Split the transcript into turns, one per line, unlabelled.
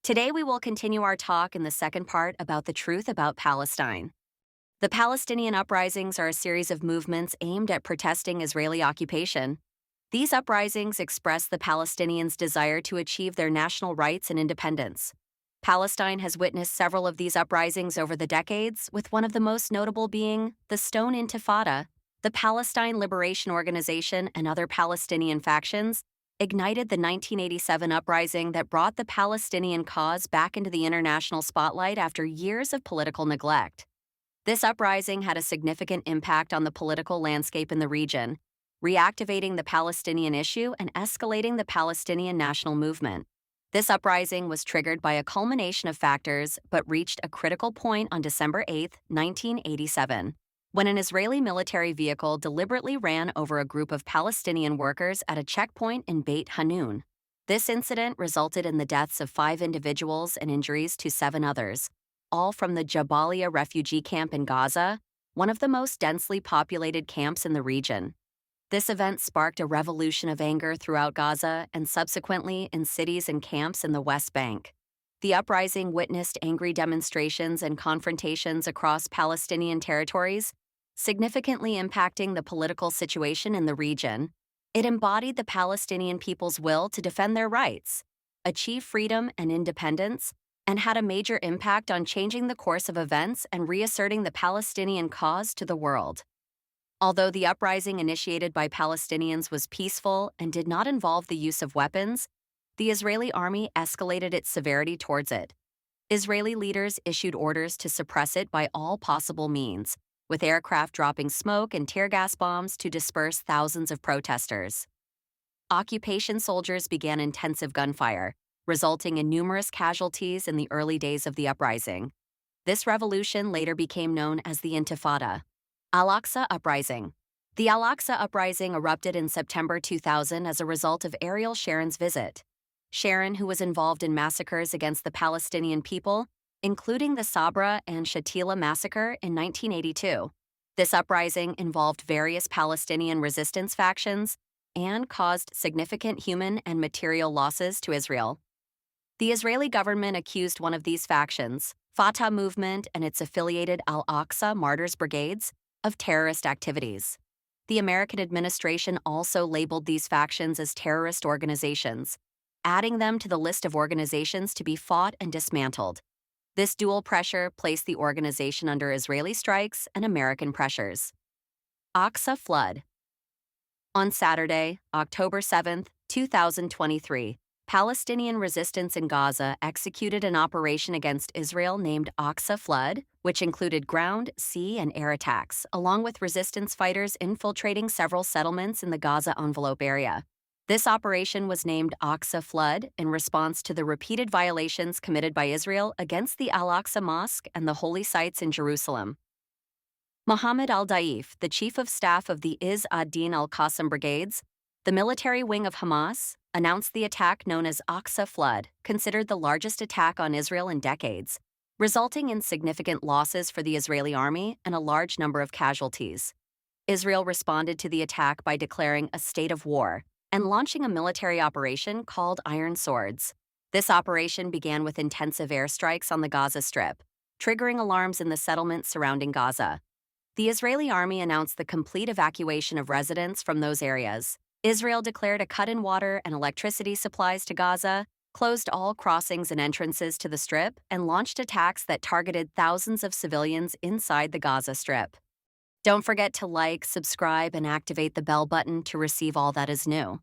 Today, we will continue our talk in the second part about the truth about Palestine. The Palestinian uprisings are a series of movements aimed at protesting Israeli occupation. These uprisings express the Palestinians' desire to achieve their national rights and independence. Palestine has witnessed several of these uprisings over the decades, with one of the most notable being the Stone Intifada. The Palestine Liberation Organization and other Palestinian factions ignited the 1987 uprising that brought the Palestinian cause back into the international spotlight after years of political neglect. This uprising had a significant impact on the political landscape in the region, reactivating the Palestinian issue and escalating the Palestinian national movement. This uprising was triggered by a culmination of factors but reached a critical point on December 8, 1987, when an Israeli military vehicle deliberately ran over a group of Palestinian workers at a checkpoint in Beit Hanun. This incident resulted in the deaths of 5 individuals and injuries to 7 others, all from the Jabalia refugee camp in Gaza, one of the most densely populated camps in the region. This event sparked a revolution of anger throughout Gaza and subsequently in cities and camps in the West Bank. The uprising witnessed angry demonstrations and confrontations across Palestinian territories, significantly impacting the political situation in the region. It embodied the Palestinian people's will to defend their rights, achieve freedom and independence, and had a major impact on changing the course of events and reasserting the Palestinian cause to the world. Although the uprising initiated by Palestinians was peaceful and did not involve the use of weapons, the Israeli army escalated its severity towards it. Israeli leaders issued orders to suppress it by all possible means, with aircraft dropping smoke and tear gas bombs to disperse thousands of protesters. Occupation soldiers began intensive gunfire, resulting in numerous casualties in the early days of the uprising. This revolution later became known as the Intifada. Al-Aqsa Uprising. The Al-Aqsa Uprising erupted in September 2000 as a result of Ariel Sharon's visit. Sharon, who was involved in massacres against the Palestinian people, including the Sabra and Shatila massacre in 1982. This uprising involved various Palestinian resistance factions and caused significant human and material losses to Israel. The Israeli government accused one of these factions, Fatah movement and its affiliated Al-Aqsa Martyrs Brigades, of terrorist activities. The American administration also labeled these factions as terrorist organizations, adding them to the list of organizations to be fought and dismantled. This dual pressure placed the organization under Israeli strikes and American pressures. Aqsa Flood. On Saturday, October 7, 2023, Palestinian resistance in Gaza executed an operation against Israel named Aqsa Flood, which included ground, sea, and air attacks, along with resistance fighters infiltrating several settlements in the Gaza envelope area. This operation was named Aqsa Flood in response to the repeated violations committed by Israel against the Al-Aqsa Mosque and the holy sites in Jerusalem. Mohammed al-Daif, the chief of staff of the Izz ad-Din al-Qassam brigades, the military wing of Hamas, announced the attack known as Aqsa Flood, considered the largest attack on Israel in decades, resulting in significant losses for the Israeli army and a large number of casualties. Israel responded to the attack by declaring a state of war and launching a military operation called Iron Swords. This operation began with intensive airstrikes on the Gaza Strip, triggering alarms in the settlements surrounding Gaza. The Israeli army announced the complete evacuation of residents from those areas. Israel declared a cut in water and electricity supplies to Gaza, closed all crossings and entrances to the Strip, and launched attacks that targeted thousands of civilians inside the Gaza Strip. Don't forget to like, subscribe, and activate the bell button to receive all that is new.